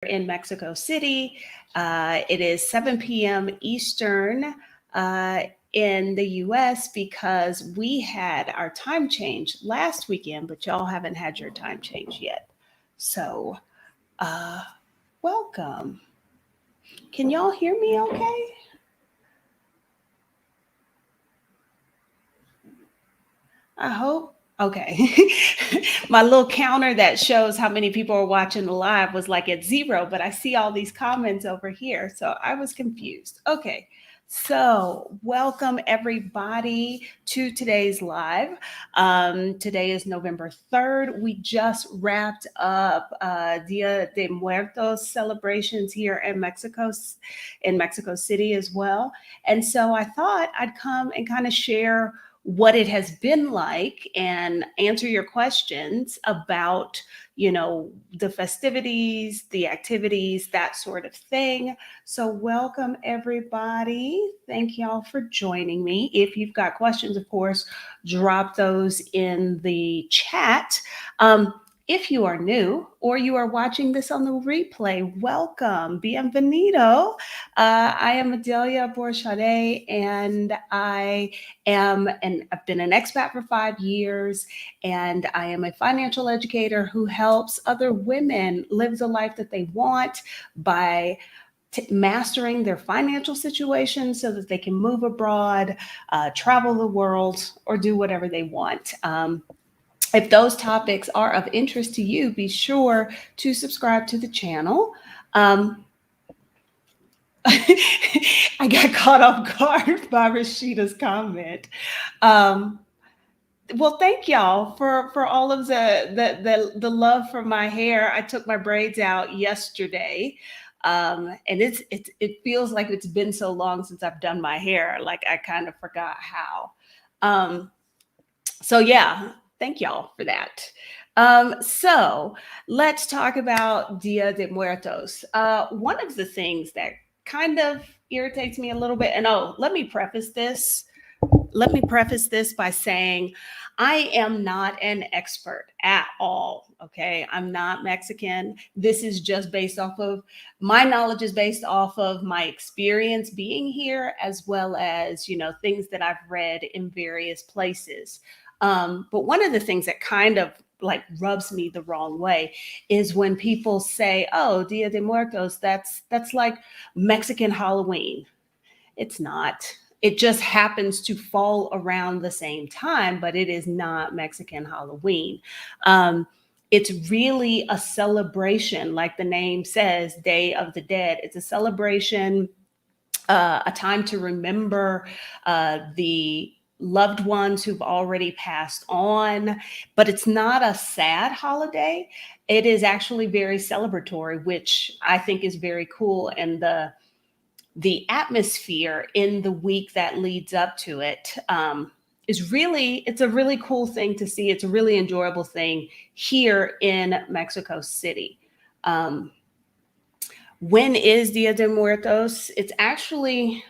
in Mexico City. It is 7 p.m. Eastern in the US because we had our time change last weekend, but y'all haven't had your time change yet. So, uh, welcome. Can y'all hear me okay? I hope. Okay. My little counter that shows how many people are watching the live was like at zero, but I see all these comments over here. So I was confused. Okay. So, welcome everybody to today's live. Today is November 3rd. We just wrapped up Dia de Muertos celebrations here in Mexico City as well. And so I thought I'd come and kind of share what it has been like and answer your questions about the festivities, the activities, that sort of thing. So welcome everybody. Thank y'all for joining me. If you've got questions, of course, drop those in the chat. If you are new or you are watching this on the replay, welcome, bienvenido. I am Adelia Borchade, and I've been an expat for 5 years, and I am a financial educator who helps other women live the life that they want by mastering their financial situation so that they can move abroad, travel the world, or do whatever they want. If those topics are of interest to you, be sure to subscribe to the channel. I got caught off guard by Rashida's comment. Well, thank y'all for all of the love for my hair. I took my braids out yesterday, and it feels like it's been so long since I've done my hair. Like I kind of forgot how. So yeah, thank y'all for that. So let's talk about Dia de Muertos. One of the things that kind of irritates me a little bit, and let me preface this. Let me preface this by saying I am not an expert at all. Okay. I'm not Mexican. This is just based off of my knowledge, is based off of my experience being here, as well as, things that I've read in various places. But one of the things that kind of like rubs me the wrong way is when people say, "Oh, Dia de Muertos, that's like Mexican Halloween." It's not. It just happens to fall around the same time, but it is not Mexican Halloween. It's really a celebration, like the name says, Day of the Dead. It's a celebration, a time to remember the loved ones who've already passed on, but it's not a sad holiday. It is actually very celebratory, which I think is very cool. And the atmosphere in the week that leads up to it it's a really cool thing to see. It's a really enjoyable thing here in Mexico City. When is Dia de Muertos? It's actually,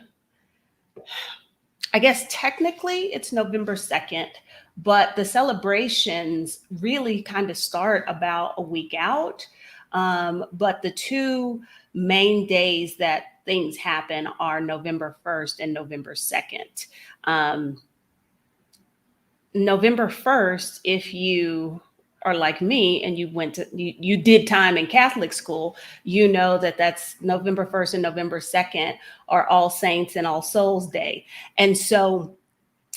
I guess technically it's November 2nd, but the celebrations really kind of start about a week out. But the two main days that things happen are November 1st and November 2nd. November 1st, if you are like me and you did time in Catholic school, you know that's November 1st and November 2nd are All Saints and All Souls Day. And so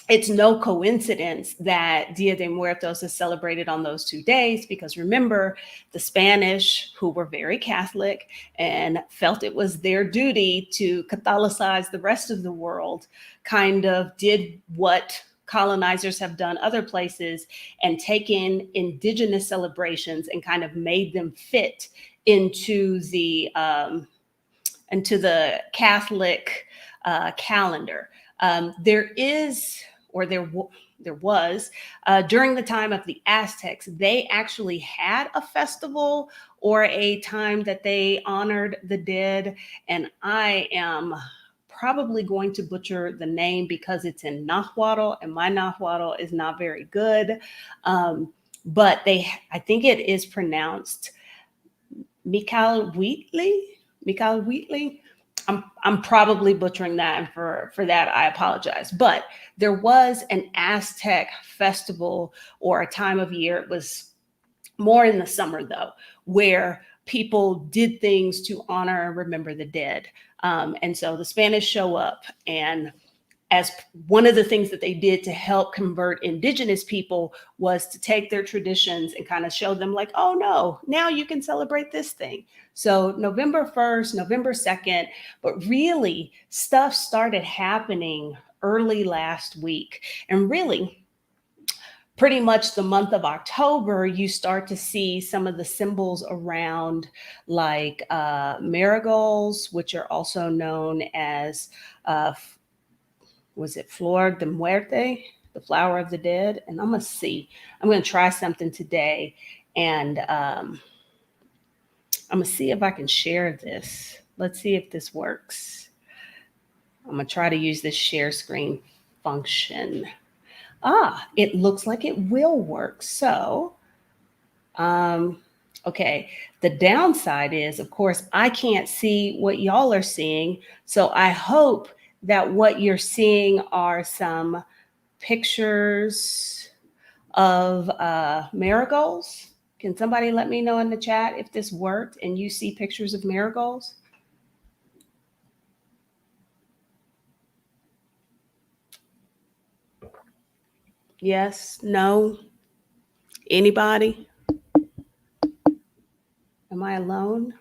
it's no coincidence that Dia de Muertos is celebrated on those 2 days, because remember, the Spanish, who were very Catholic and felt it was their duty to Catholicize the rest of the world, kind of did what colonizers have done other places and taken indigenous celebrations and kind of made them fit into the Catholic calendar. There was, during the time of the Aztecs, they actually had a festival or a time that they honored the dead. And I am probably going to butcher the name because it's in Nahuatl, and my Nahuatl is not very good. But I think it is pronounced Mikal Wheatley. Mikal Wheatley. I'm probably butchering that, and for that I apologize. But there was an Aztec festival or a time of year. It was more in the summer though, where people did things to honor and remember the dead. And so the Spanish show up, and as one of the things that they did to help convert indigenous people was to take their traditions and kind of show them like, oh no, now you can celebrate this thing. So November 1st, November 2nd, but really stuff started happening early last week. And really, pretty much the month of October, you start to see some of the symbols around like marigolds, which are also known as uh, was it Flor de Muerte, the flower of the dead? And I'm gonna see. I'm gonna try something today, and I'm gonna see if I can share this. Let's see if this works. I'm gonna try to use this share screen function. Ah, it looks like it will work. So, um, okay. The downside is, of course, I can't see what y'all are seeing. So I hope that what you're seeing are some pictures of marigolds. Can somebody let me know in the chat if this worked and you see pictures of marigolds? Yes, no, anybody? Am I alone?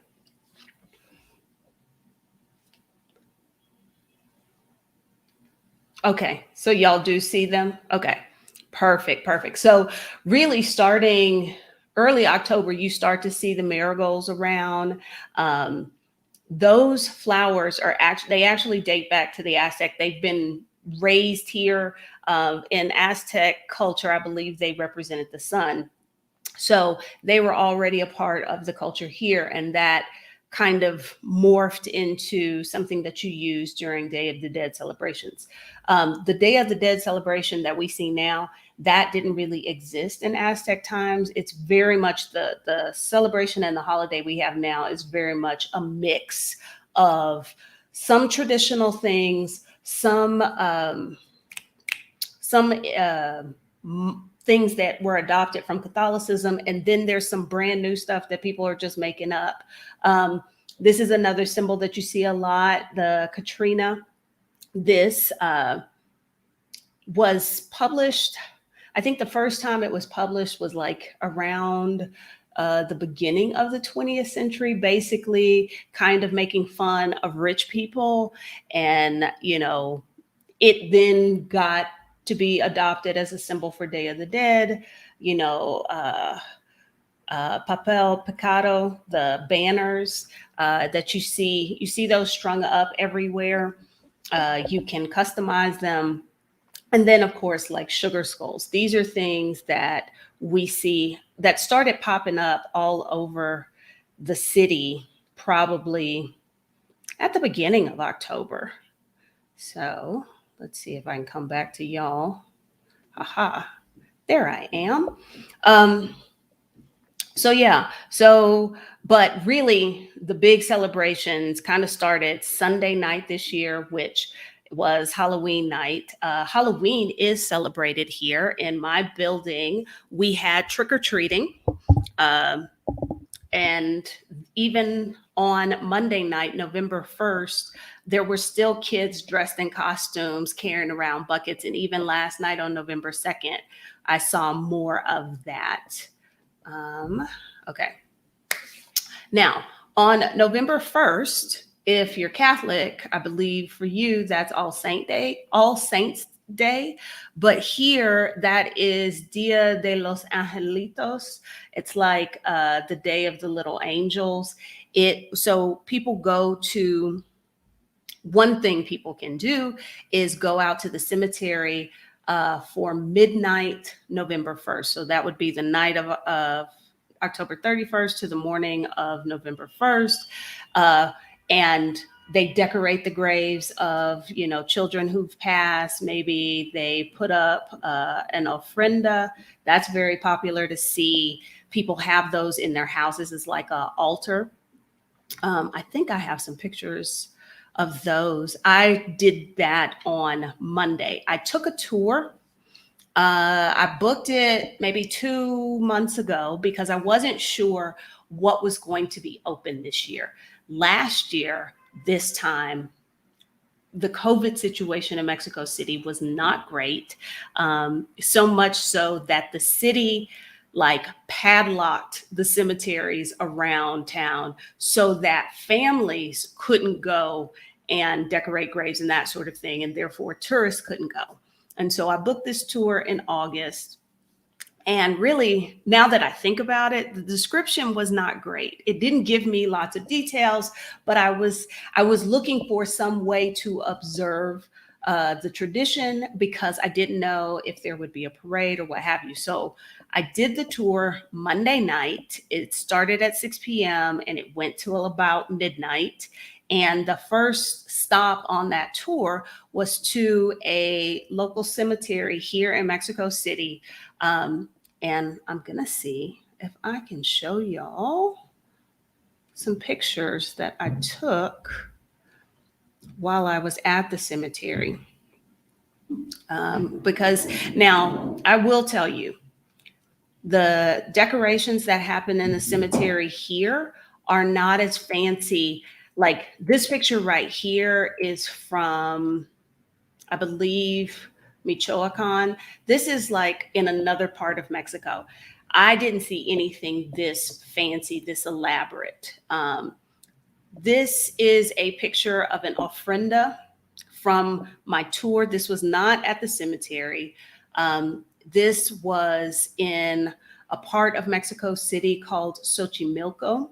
Okay, so y'all do see them? Okay, perfect, perfect. So, really, starting early October, you start to see the marigolds around. Um, those flowers are actually, they actually date back to the Aztec. They've been raised here in Aztec culture. I believe they represented the sun. So they were already a part of the culture here, and that kind of morphed into something that you use during Day of the Dead celebrations. The Day of the Dead celebration that we see now, that didn't really exist in Aztec times. It's very much the celebration and the holiday we have now is very much a mix of some traditional things, some things that were adopted from Catholicism, and then there's some brand new stuff that people are just making up. This is another symbol that you see a lot, the Katrina. This was published, I think the first time it was published was like around the beginning of the 20th century, basically kind of making fun of rich people. And, you know, it then got to be adopted as a symbol for Day of the Dead. You know, papel picado, the banners that you see those strung up everywhere. You can customize them. And then, of course, like sugar skulls. These are things that we see that started popping up all over the city, probably at the beginning of October. So let's see if I can come back to y'all. Aha, there I am. Um, so yeah, so but really the big celebrations kind of started Sunday night this year, which was Halloween night. Halloween is celebrated here in my building. We had trick or treating. Um, and even on Monday night, November 1st, there were still kids dressed in costumes carrying around buckets. And even last night on November 2nd, I saw more of that. Okay. Now, on November 1st, if you're Catholic, I believe for you, that's All Saints Day. But here, that is Dia de los Angelitos. It's like the Day of the Little Angels. So people go to, one thing people can do is go out to the cemetery for midnight November 1st. So that would be the night of October 31st to the morning of November 1st. And They decorate the graves of, children who've passed. Maybe they put up an ofrenda. That's very popular to see. People have those in their houses as like a altar. I think I have some pictures of those. I did that on Monday. I took a tour. I booked it maybe 2 months ago because I wasn't sure what was going to be open this year. Last year, this time, the COVID situation in Mexico City was not great. So much so that the city like padlocked the cemeteries around town so that families couldn't go and decorate graves and that sort of thing. And therefore tourists couldn't go. And so I booked this tour in August. And really, now that I think about it, the description was not great. It didn't give me lots of details, but I was looking for some way to observe the tradition because I didn't know if there would be a parade or what have you. So I did the tour Monday night. It started at 6 p.m. and it went till about midnight. And the first stop on that tour was to a local cemetery here in Mexico City. And I'm gonna see if I can show y'all some pictures that I took while I was at the cemetery. Because now I will tell you, the decorations that happen in the cemetery here are not as fancy. Like this picture right here is from, I believe, Michoacan. This is like in another part of Mexico. I didn't see anything this fancy, this elaborate. This is a picture of an ofrenda from my tour. This was not at the cemetery. This was in a part of Mexico City called Xochimilco.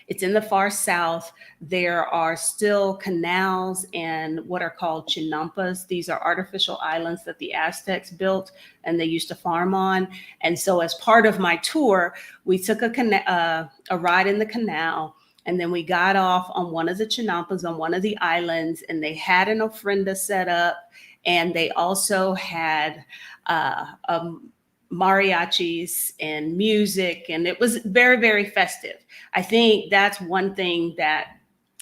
It's in the far south. There are still canals and what are called chinampas. These are artificial islands that the Aztecs built and they used to farm on. And so as part of my tour, we took a ride in the canal, and then we got off on one of the chinampas on one of the islands, and they had an ofrenda set up, and they also had mariachis and music, and it was very, very festive. I think that's one thing that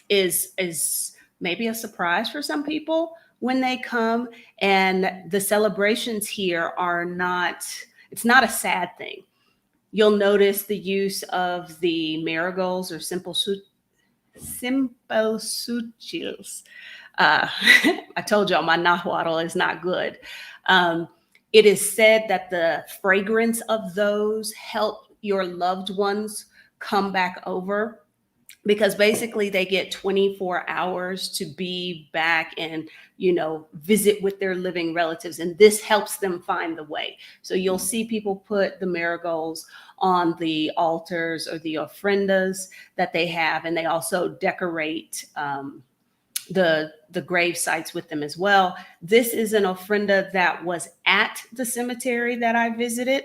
is maybe a surprise for some people when they come. And the celebrations here are not, it's not a sad thing. You'll notice the use of the marigolds or simple suchils. I told y'all my Nahuatl is not good. It is said that the fragrance of those help your loved ones come back over, because basically they get 24 hours to be back and, visit with their living relatives. And this helps them find the way. So you'll see people put the marigolds on the altars or the ofrendas that they have. And they also decorate the grave sites with them as well. This is an ofrenda that was at the cemetery that I visited.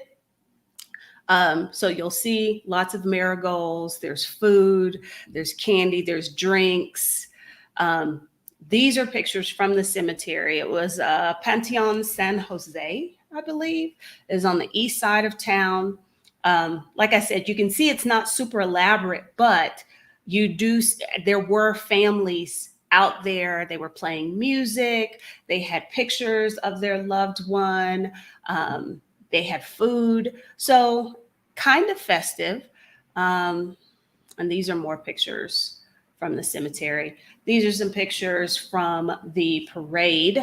So you'll see lots of marigolds, there's food, there's candy, there's drinks. These are pictures from the cemetery. It was Panteon San Jose, I believe, is on the east side of town. Like I said, you can see it's not super elaborate, but there were families out there. They were playing music. They had pictures of their loved one. They had food. So kind of festive. And these are more pictures from the cemetery. These are some pictures from the parade.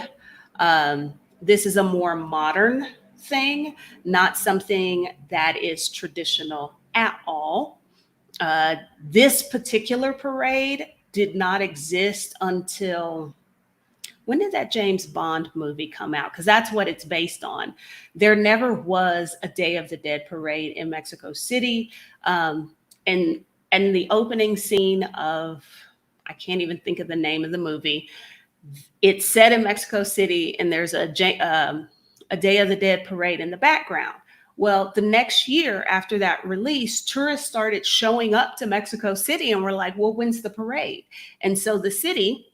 This is a more modern thing, not something that is traditional at all. This particular parade did not exist until, when did that James Bond movie come out? Because that's what it's based on. There never was a Day of the Dead parade in Mexico City. And the opening scene of, I can't even think of the name of the movie. It's set in Mexico City, and there's a Day of the Dead parade in the background. Well, the next year after that release, tourists started showing up to Mexico City and were like, well, when's the parade? And so the city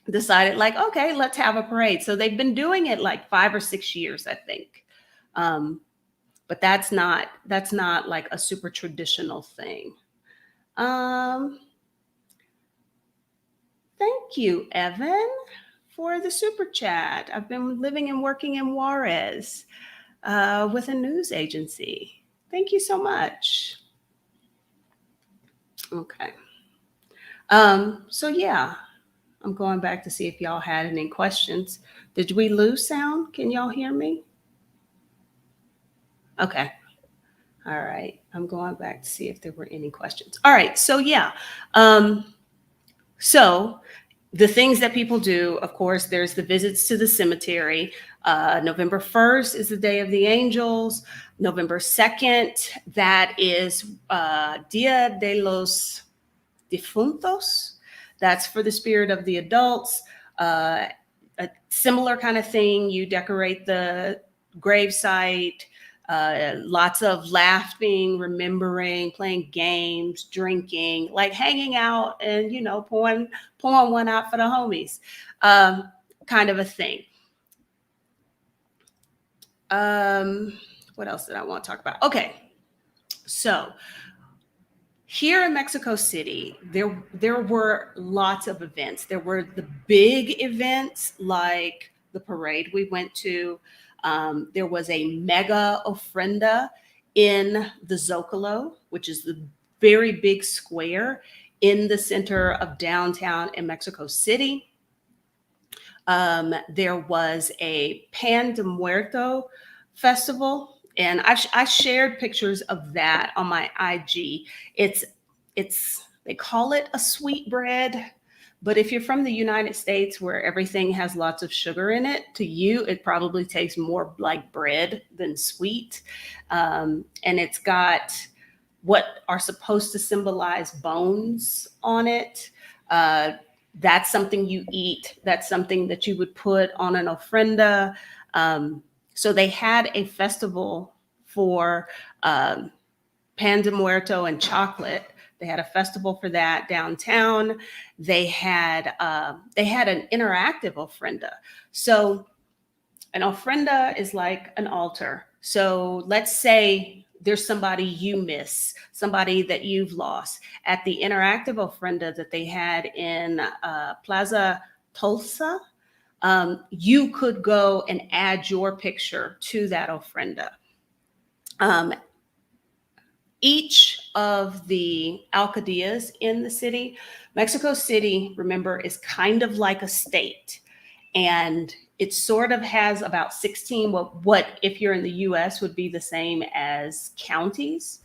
decided, like, okay, let's have a parade. So they've been doing it like 5 or 6 years, I think. Um, but that's not like a super traditional thing. Um, Thank you, Evan, for the super chat. I've been living and working in Juarez with a news agency. Thank you so much. Okay. So yeah, I'm going back to see if y'all had any questions. Did we lose sound? Can y'all hear me? Okay. All right. I'm going back to see if there were any questions. All right. So yeah. So the things that people do, of course, there's the visits to the cemetery. November 1st is the Day of the Angels. November 2nd, that is Dia de los Difuntos. That's for the spirit of the adults. A similar kind of thing. You decorate the gravesite. Lots of laughing, remembering, playing games, drinking, like hanging out, and pouring one out for the homies, kind of a thing. What else did I want to talk about? Okay, so here in Mexico City, there were lots of events. There were the big events like the parade we went to. There was a mega ofrenda in the Zocalo, which is the very big square in the center of downtown in Mexico City. There was a Pan de Muerto festival, and I shared pictures of that on my IG. It's they call it a sweet bread, but if you're from the United States where everything has lots of sugar in it, to you it probably tastes more like bread than sweet. And it's got what are supposed to symbolize bones on it. That's something you eat. That's something that you would put on an ofrenda. So they had a festival for Pan de Muerto and chocolate. They had a festival for that downtown. They had an interactive ofrenda. So an ofrenda is like an altar. So let's say there's somebody you miss, somebody that you've lost. At the interactive ofrenda that they had in Plaza Tulsa, you could go and add your picture to that ofrenda. Each of the alcaldías in the city, Mexico City, remember, is kind of like a state. And it sort of has about 16, what if you're in the US would be the same as counties.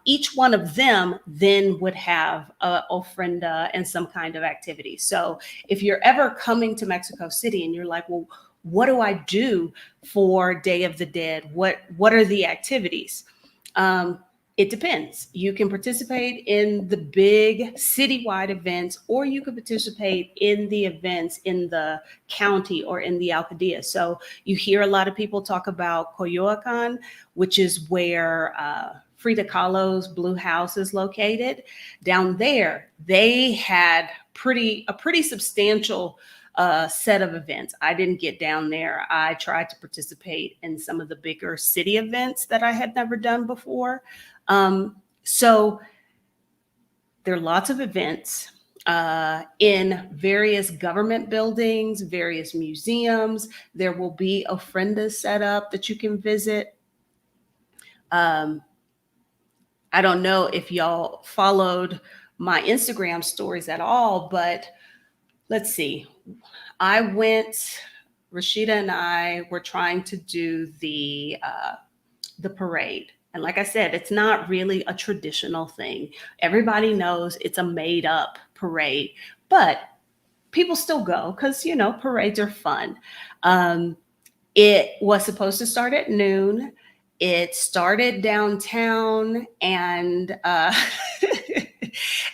Each one of them then would have a ofrenda and some kind of activity. So if you're ever coming to Mexico City and you're like, well, what do I do for Day of the Dead? What are the activities? It depends. You can participate in the big citywide events, or you can participate in the events in the county or in the alcaldía. So you hear a lot of people talk about Coyoacan, which is where Frida Kahlo's Blue House is located. Down there, they had a pretty substantial set of events. I didn't get down there. I tried to participate in some of the bigger city events that I had never done before. So there are lots of events in various government buildings, various museums. There will be ofrendas set up that you can visit. I don't know if y'all followed my Instagram stories at all, but let's see. Rashida and I were trying to do the parade. And like I said, it's not really a traditional thing. Everybody knows it's a made up parade, but people still go because, parades are fun. It was supposed to start at noon. It started downtown and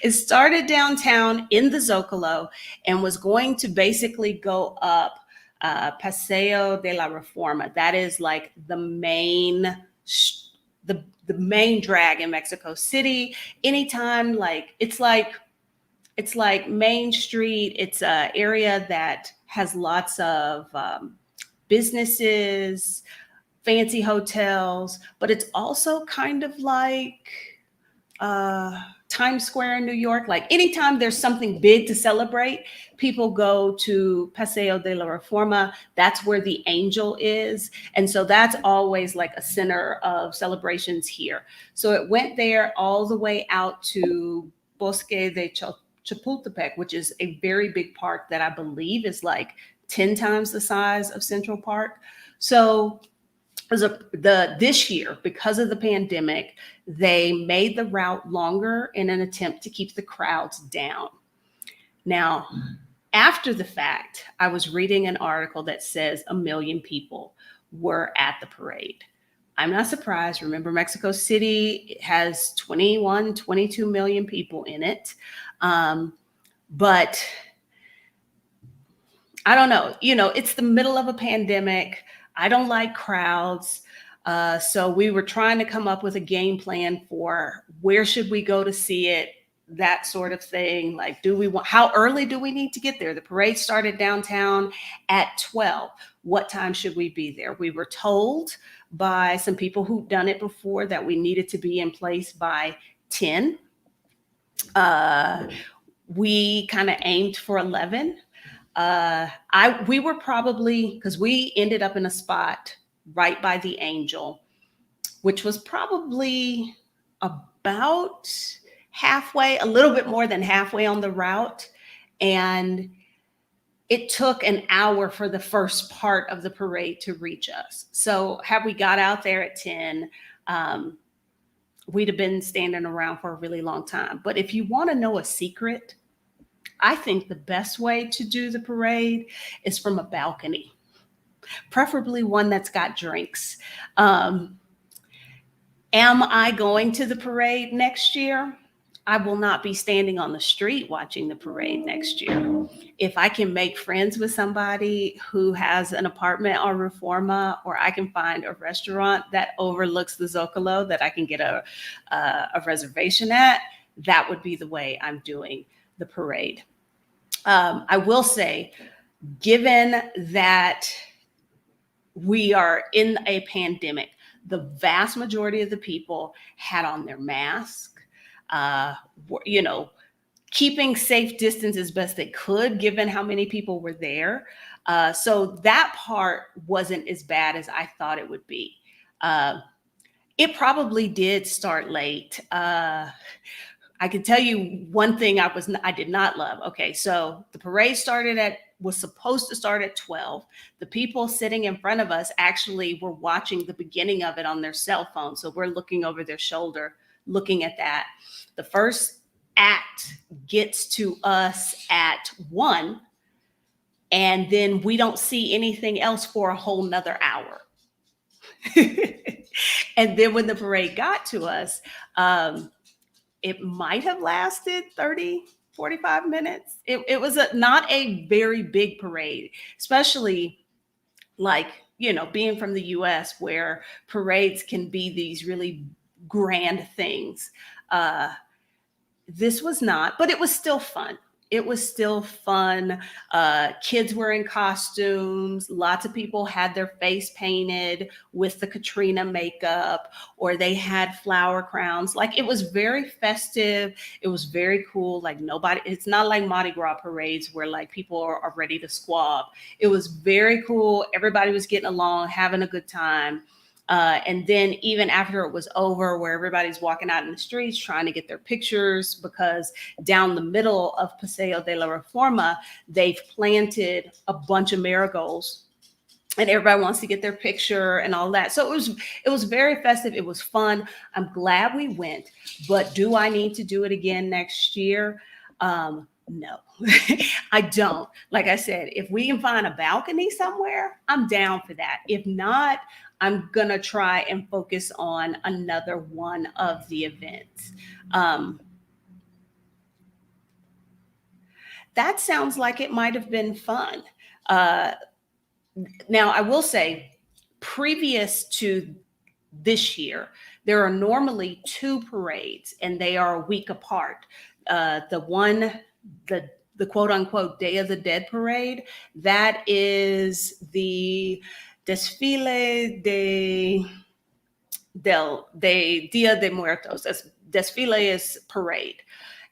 it started downtown in the Zocalo and was going to basically go up Paseo de la Reforma. That is like the main the main drag in Mexico City. Anytime, it's like Main Street. It's an area that has lots of businesses, fancy hotels, but it's also kind of like Times Square in New York. Like anytime there's something big to celebrate, people go to Paseo de la Reforma. That's where the Angel is. And so that's always like a center of celebrations here. So it went there all the way out to Bosque de Chapultepec, which is a very big park that I believe is like 10 times the size of Central Park. So this year, because of the pandemic, they made the route longer in an attempt to keep the crowds down. Now, after the fact, I was reading an article that says 1 million people were at the parade. I'm not surprised. Remember, Mexico City has 21, 22 million people in it. But I don't know, it's the middle of a pandemic. I don't like crowds. So we were trying to come up with a game plan for where should we go to see it, that sort of thing. Like, how early do we need to get there? The parade started downtown at 12. What time should we be there? We were told by some people who've done it before that we needed to be in place by 10. We kind of aimed for 11. We were probably, because we ended up in a spot right by the Angel, which was probably about halfway, a little bit more than halfway on the route. And it took an hour for the first part of the parade to reach us. So had we got out there at 10, we'd have been standing around for a really long time. But if you want to know a secret, I think the best way to do the parade is from a balcony, preferably one that's got drinks. Am I going to the parade next year? I will not be standing on the street watching the parade next year. If I can make friends with somebody who has an apartment on Reforma, or I can find a restaurant that overlooks the Zocalo that I can get a reservation at, that would be the way I'm doing the parade. I will say, given that we are in a pandemic, the vast majority of the people had on their mask, keeping safe distance as best they could, given how many people were there. So that part wasn't as bad as I thought it would be. It probably did start late. I can tell you one thing I did not love. Okay, so the parade was supposed to start at 12. The people sitting in front of us actually were watching the beginning of it on their cell phone. So we're looking over their shoulder, looking at that. The first act gets to us at 1, and then we don't see anything else for a whole nother hour. And then when the parade got to us, it might have lasted 30, 45 minutes. It was not a very big parade, especially being from the US, where parades can be these really grand things. This was not, but it was still fun. It was still fun. Kids were in costumes. Lots of people had their face painted with the Katrina makeup, or they had flower crowns. Like, it was very festive. It was very cool. Like, it's not like Mardi Gras parades where like people are ready to squab. It was very cool. Everybody was getting along, having a good time. And then even after it was over, where everybody's walking out in the streets trying to get their pictures, because down the middle of Paseo de la Reforma, they've planted a bunch of marigolds and everybody wants to get their picture and all that. So it was very festive. It was fun. I'm glad we went, but do I need to do it again next year? No, I don't. Like I said, if we can find a balcony somewhere, I'm down for that. If not, I'm going to try and focus on another one of the events. That sounds like it might have been fun. Now, I will say, previous to this year, There are normally two parades, and they are a week apart. The one, the quote unquote Day of the Dead parade, that is the Desfile de Dia de Muertos. Desfile is parade.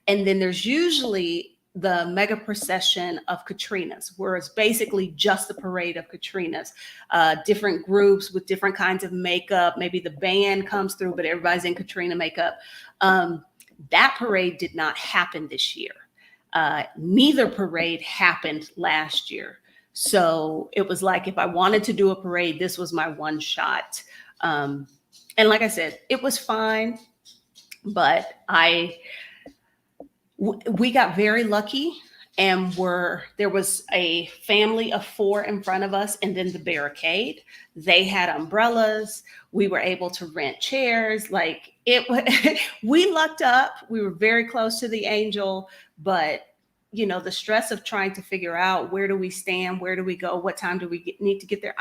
And then there's usually the mega procession of Katrinas, where it's basically just the parade of Katrinas. Different groups with different kinds of makeup. Maybe the band comes through, but everybody's in Katrina makeup. That parade did not happen this year. Neither parade happened last year. So it was like, if I wanted to do a parade, this was my one shot. And like I said, it was fine, but we got very lucky, and there was a family of 4 in front of us, and then the barricade. They had umbrellas. We were able to rent chairs. Like we lucked up. We were very close to the angel, but the stress of trying to figure out, where do we stand, where do we go, what time do we need to get there?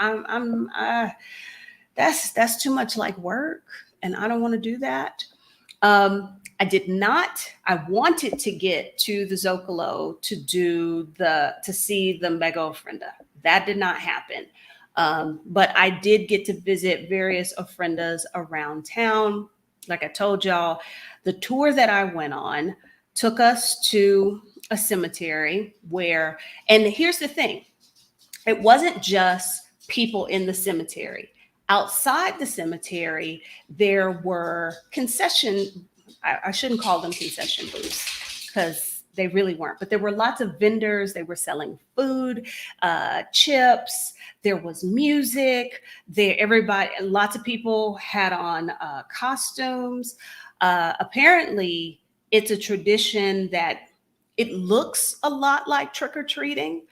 That's too much like work, and I don't want to do that. I wanted to get to the Zocalo to see the mega ofrenda. That did not happen. But I did get to visit various ofrendas around town. Like I told y'all, the tour that I went on took us to a cemetery and here's the thing, it wasn't just people in the cemetery. Outside the cemetery, there were I shouldn't call them concession booths, because they really weren't, but there were lots of vendors. They were selling food, chips. There was music there. Lots of people had on costumes. Apparently, it's a tradition that it looks a lot like trick-or-treating.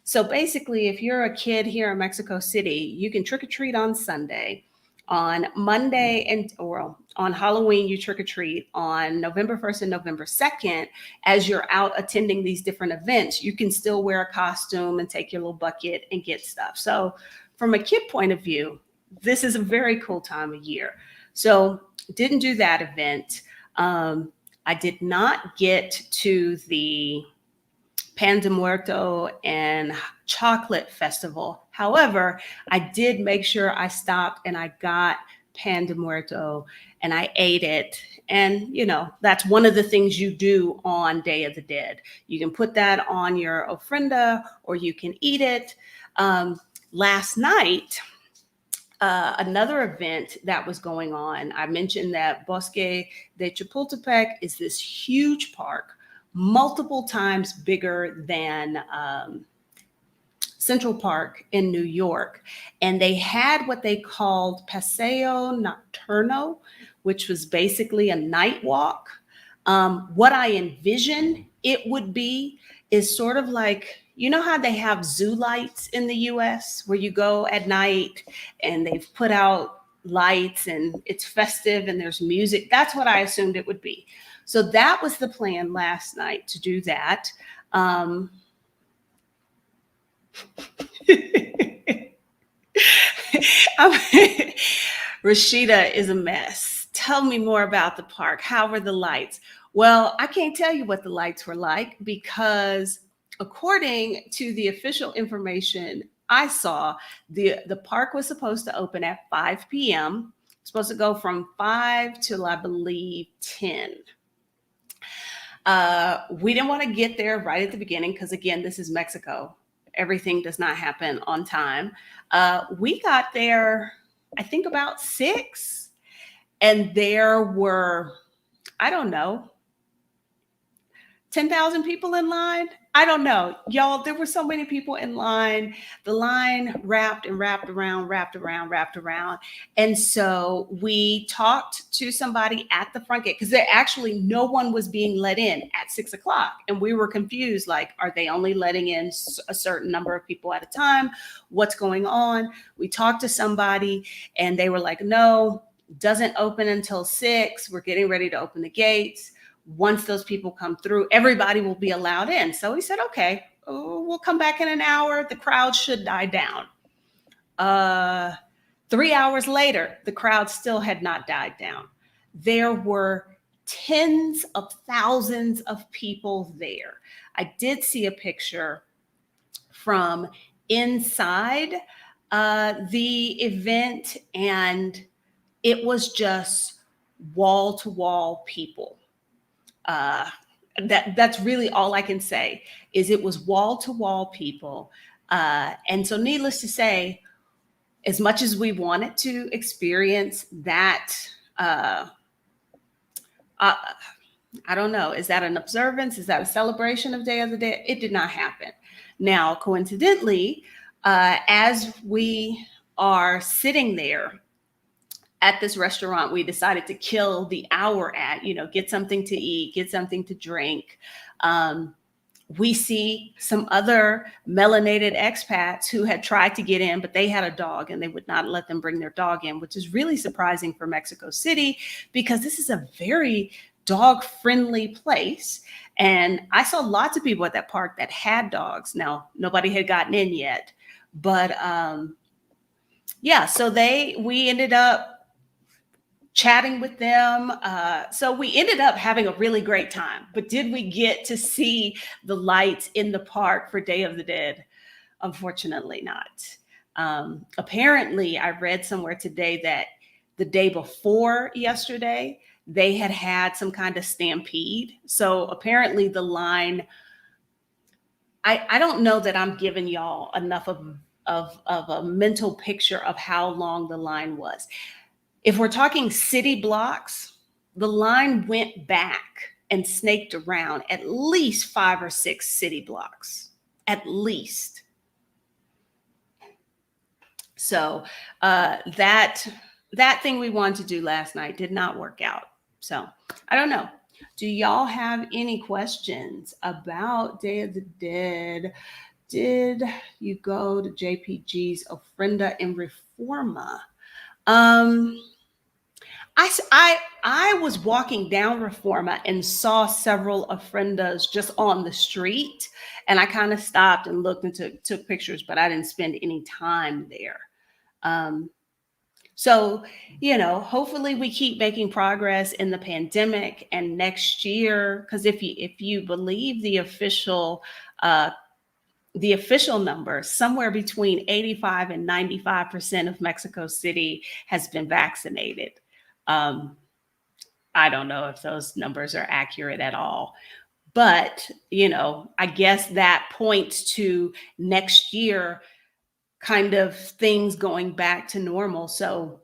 So basically, if you're a kid here in Mexico City, you can trick or treat on Sunday. On Monday or on Halloween, you trick or treat. On November 1st and November 2nd, as you're out attending these different events, you can still wear a costume and take your little bucket and get stuff. So from a kid point of view, this is a very cool time of year. So didn't do that event. I did not get to the Pan de Muerto and Chocolate Festival. However, I did make sure I stopped and I got Pan de Muerto and I ate it. And, that's one of the things you do on Day of the Dead. You can put that on your ofrenda or you can eat it. Last night, another event that was going on, I mentioned that Bosque de Chapultepec is this huge park, multiple times bigger than Central Park in New York. And they had what they called Paseo Nocturno, which was basically a night walk. What I envision it would be is sort of like, how they have zoo lights in the US where you go at night and they've put out lights and it's festive and there's music. That's what I assumed it would be. So that was the plan last night, to do that. Rashida is a mess. Tell me more about the park. How were the lights? Well, I can't tell you what the lights were like, because according to the official information I saw, the park was supposed to open at 5 p.m. Supposed to go from 5 till, I believe, 10. We didn't want to get there right at the beginning because, again, this is Mexico. Everything does not happen on time. We got there, I think, about 6, and there were, I don't know, 10,000 people in line. I don't know. Y'all, there were so many people in line. The line wrapped and wrapped around. And so we talked to somebody at the front gate, because there actually no one was being let in at 6 o'clock. And we were confused, like, are they only letting in a certain number of people at a time? What's going on? We talked to somebody and they were like, no, doesn't open until 6. We're getting ready to open the gates. Once those people come through, everybody will be allowed in. So we said, okay, we'll come back in an hour. The crowd should die down. 3 hours later, the crowd still had not died down. There were tens of thousands of people there. I did see a picture from inside the event, and it was just wall to wall people. Uh, that's really all I can say is it was wall to wall people. And so needless to say, as much as we wanted to experience that, uh, uh, I don't know, is that an observance? Is that a celebration of Day of the Dead? It did not happen. Now, coincidentally, as we are sitting there at this restaurant, we decided to kill the hour at, get something to eat, get something to drink. We see some other melanated expats who had tried to get in, but they had a dog and they would not let them bring their dog in, which is really surprising for Mexico City because this is a very dog friendly place. And I saw lots of people at that park that had dogs. Now, nobody had gotten in yet, but yeah, so we ended up chatting with them. So we ended up having a really great time. But did we get to see the lights in the park for Day of the Dead? Unfortunately not. Apparently, I read somewhere today that the day before yesterday, they had some kind of stampede. So apparently the line, I don't know that I'm giving y'all enough of a mental picture of how long the line was. If we're talking city blocks, the line went back and snaked around at least 5 or 6 city blocks, at least. So that thing we wanted to do last night did not work out. So I don't know. Do y'all have any questions about Day of the Dead? Did you go to JPG's Ofrenda and Reforma? I was walking down Reforma and saw several ofrendas just on the street, and I kind of stopped and looked and took pictures, but I didn't spend any time there. So, hopefully we keep making progress in the pandemic, and next year, because if you believe the official number, somewhere between 85 and 95% of Mexico City has been vaccinated. I don't know if those numbers are accurate at all, but I guess that points to next year kind of things going back to normal. So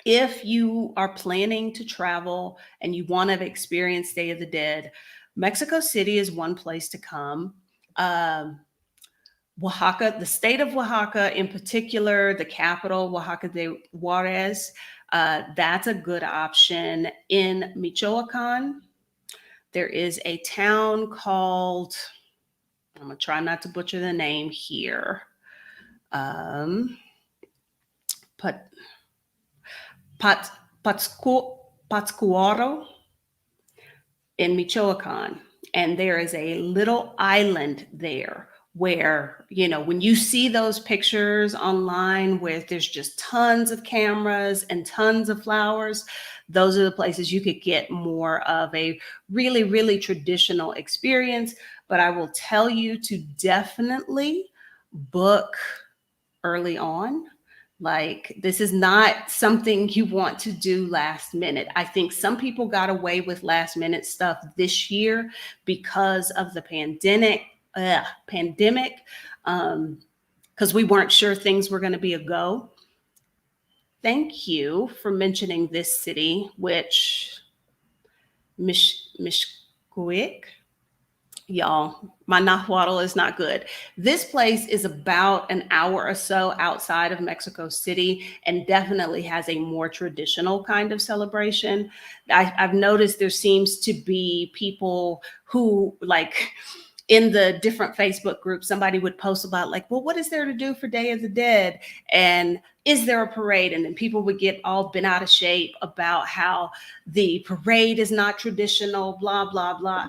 if you are planning to travel and you want to experience Day of the Dead, Mexico City is one place to come. Oaxaca, the state of Oaxaca in particular, the capital, Oaxaca de Juarez, that's a good option. In Michoacan, there is a town called, I'm going to try not to butcher the name here, Pátzcuaro in Michoacan. And there is a little island there where, when you see those pictures online where there's just tons of cameras and tons of flowers, those are the places you could get more of a really, really traditional experience. But I will tell you to definitely book early on. Like, this is not something you want to do last minute. I think some people got away with last minute stuff this year because of the pandemic, because we weren't sure things were going to be a go. Thank you for mentioning this city, which Mishkuik. Y'all, my Nahuatl is not good. This place is about an hour or so outside of Mexico City and definitely has a more traditional kind of celebration. I've noticed there seems to be people who, like, in the different Facebook groups, somebody would post about, like, well, what is there to do for Day of the Dead? And is there a parade? And then people would get all bent out of shape about how the parade is not traditional, blah, blah, blah.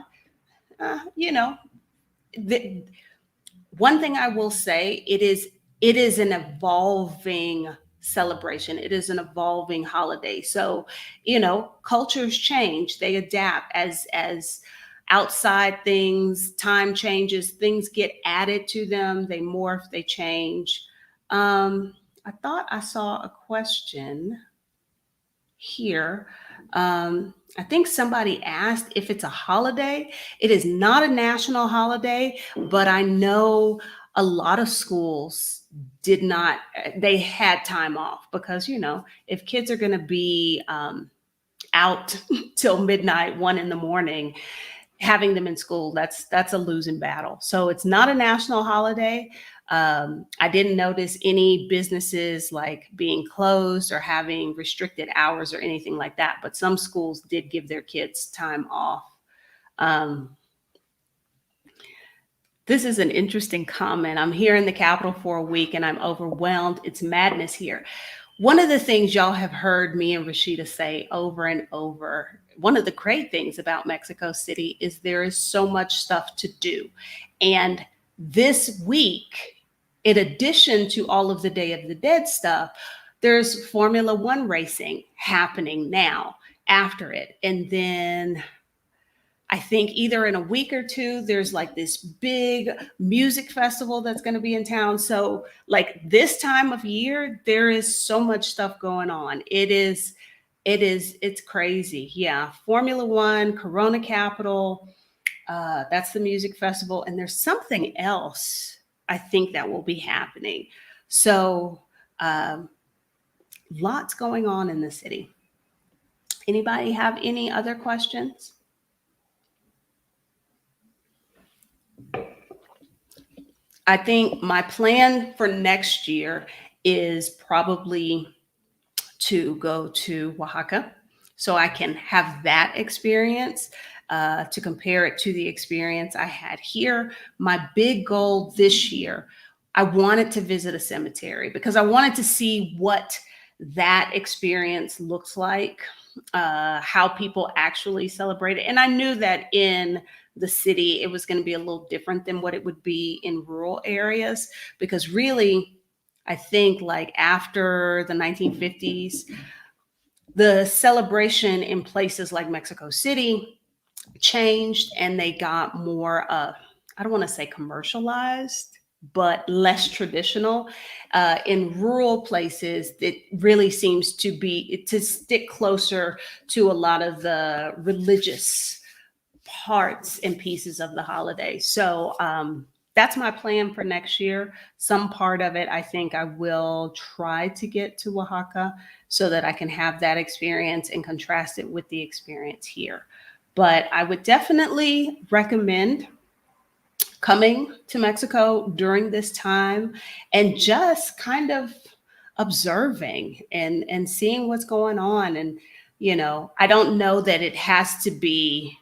One thing I will say, it is an evolving celebration. It is an evolving holiday. So, cultures change, they adapt as outside things, time changes, things get added to them, they morph, they change. I thought I saw a question here. I think somebody asked if it's a holiday. It is not a national holiday, but I know a lot of schools did not, they had time off because, if kids are going to be out till midnight, 1 in the morning, having them in school, that's a losing battle. So it's not a national holiday. I didn't notice any businesses like being closed or having restricted hours or anything like that, but some schools did give their kids time off. um, this is an interesting comment. I'm here in the capital for a week and I'm overwhelmed. It's madness here. One of the things y'all have heard me and Rashida say over and over, one of the great things about Mexico City is there is so much stuff to do. And this week, in addition to all of the Day of the Dead stuff, there's Formula One racing happening now after it. And then I think either in a week or two, there's like this big music festival that's going to be in town. So, like this time of year, there is so much stuff going on. It's crazy. Yeah. Formula One, Corona Capital, that's the music festival. And there's something else I think that will be happening. So, lots going on in the city. Anybody have any other questions? I think my plan for next year is probably to go to Oaxaca so I can have that experience, to compare it to the experience I had here. My big goal this year, I wanted to visit a cemetery because I wanted to see what that experience looks like, how people actually celebrate it. And I knew that in the city, it was going to be a little different than what it would be in rural areas, because really, I think like after the 1950s, the celebration in places like Mexico City changed and they got more, I don't want to say commercialized, but less traditional. In rural places, it really seems to stick closer to a lot of the religious parts and pieces of the holiday. So that's my plan for next year. Some part of it, I think I will try to get to Oaxaca so that I can have that experience and contrast it with the experience here. But I would definitely recommend coming to Mexico during this time and just kind of observing and seeing what's going on. And, I don't know that it has to be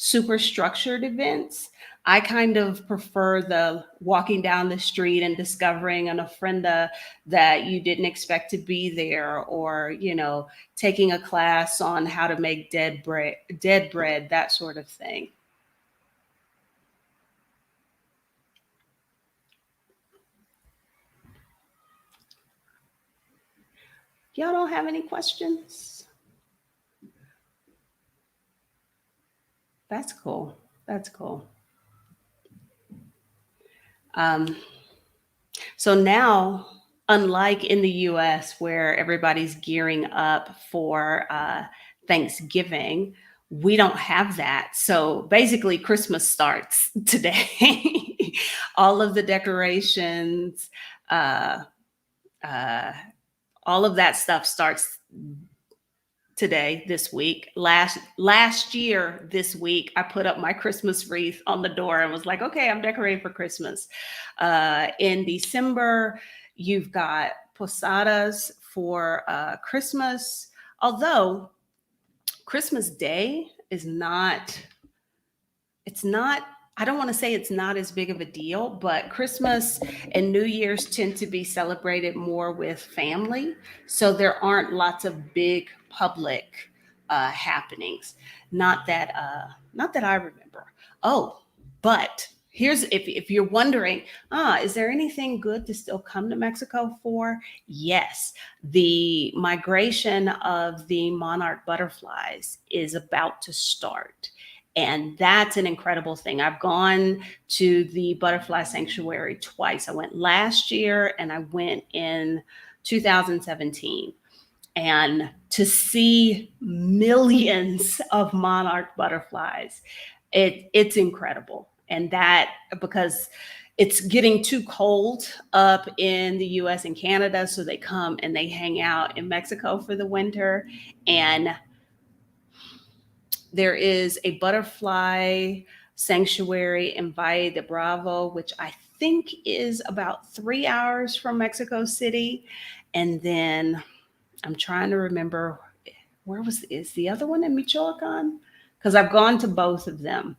super structured events. I kind of prefer the walking down the street and discovering an ofrenda that you didn't expect to be there, or, taking a class on how to make dead bread, that sort of thing. Y'all don't have any questions? That's cool. That's cool. Um, So now, unlike in the US where everybody's gearing up for Thanksgiving, we don't have that. So basically, Christmas starts today. All of the decorations, uh, uh, all of that stuff starts today, this week. Last year this week I put up my Christmas wreath on the door and was like, okay, I'm decorating for Christmas. In December you've got posadas for Christmas, although Christmas Day is not, it's not, I don't want to say it's not as big of a deal, but Christmas and New Year's tend to be celebrated more with family. So there aren't lots of big public happenings. Not that I remember. Oh, but Here's, if you're wondering, is there anything good to still come to Mexico for? Yes, the migration of the monarch butterflies is about to start. And that's an incredible thing. I've gone to the butterfly sanctuary twice. I went last year and I went in 2017. And to see millions of monarch butterflies, it's incredible. And that, because it's getting too cold up in the US and Canada, so they come and they hang out in Mexico for the winter. And there is a butterfly sanctuary in Valle de Bravo, which I think is about 3 hours from Mexico City. And then I'm trying to remember, is the other one in Michoacan? Because I've gone to both of them.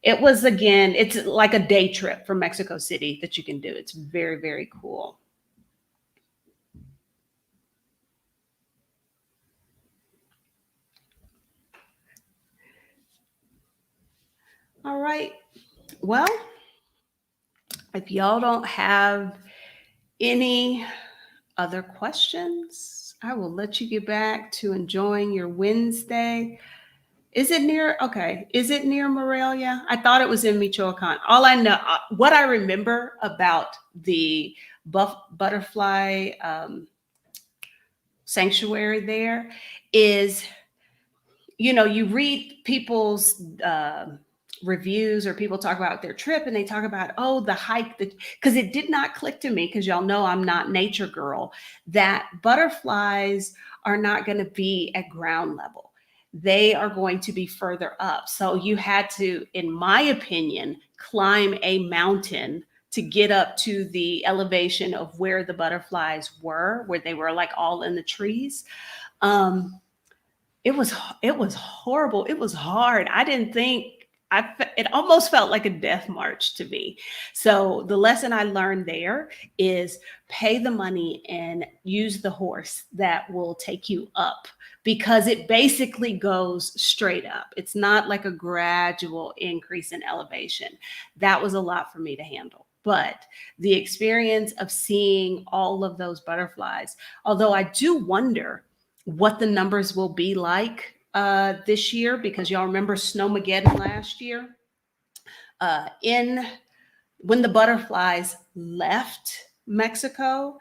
It was, again, it's like a day trip from Mexico City that you can do. It's very, very cool. All right. Well, if y'all don't have any other questions, I will let you get back to enjoying your Wednesday. Is it near? Okay. Is it near Morelia? I thought it was in Michoacan. All I know, what I remember about the butterfly sanctuary there is, you read people's reviews, or people talk about their trip and they talk about, oh, the hike, because it did not click to me, because y'all know I'm not nature girl, that butterflies are not going to be at ground level. They are going to be further up. So you had to, in my opinion, climb a mountain to get up to the elevation of where the butterflies were, where they were like all in the trees. Um, it was horrible. It was hard. I didn't think, it almost felt like a death march to me. So the lesson I learned there is pay the money and use the horse that will take you up, because it basically goes straight up. It's not like a gradual increase in elevation. That was a lot for me to handle. But the experience of seeing all of those butterflies, although I do wonder what the numbers will be like this year, because y'all remember Snowmageddon last year. In When the butterflies left Mexico,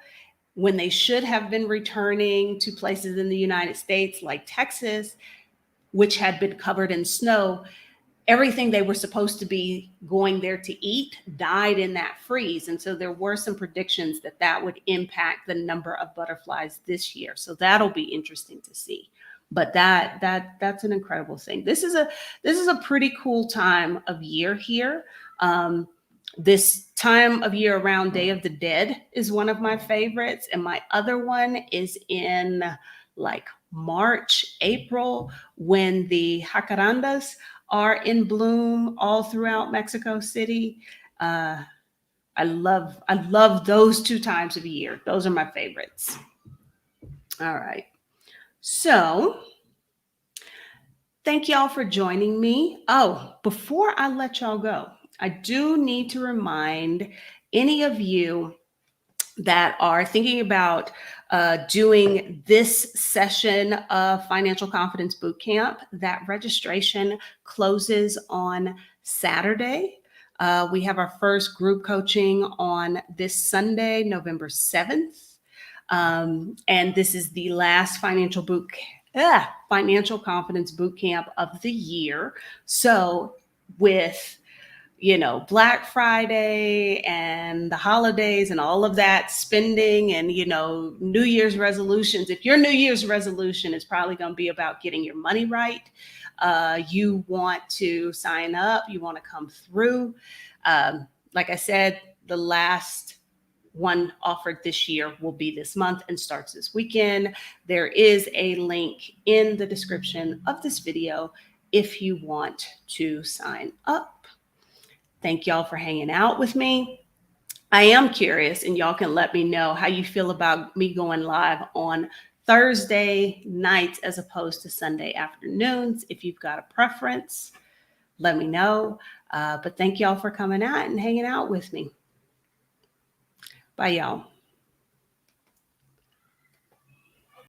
when they should have been returning to places in the United States like Texas, which had been covered in snow, everything they were supposed to be going there to eat died in that freeze. And so there were some predictions that that would impact the number of butterflies this year. So that'll be interesting to see. But that's an incredible thing. This is a pretty cool time of year here. This time of year around Day of the Dead is one of my favorites. And my other one is in like March, April, when the jacarandas are in bloom all throughout Mexico City. I love those two times of year. Those are my favorites. All right. So thank y'all for joining me. Oh, before I let y'all go, I do need to remind any of you that are thinking about doing this session of Financial Confidence Bootcamp, that registration closes on Saturday. We have our first group coaching on this Sunday, November 7th. And this is the last Financial Confidence Bootcamp of the year. So with Black Friday and the holidays and all of that spending and, New Year's resolutions. If your New Year's resolution is probably going to be about getting your money right, you want to sign up, you want to come through. Like I said, the last one offered this year will be this month and starts this weekend. There is a link in the description of this video if you want to sign up. Thank y'all for hanging out with me. I am curious, and y'all can let me know how you feel about me going live on Thursday nights as opposed to Sunday afternoons, if you've got a preference. let me know. But thank y'all for coming out and hanging out with me. Bye, y'all.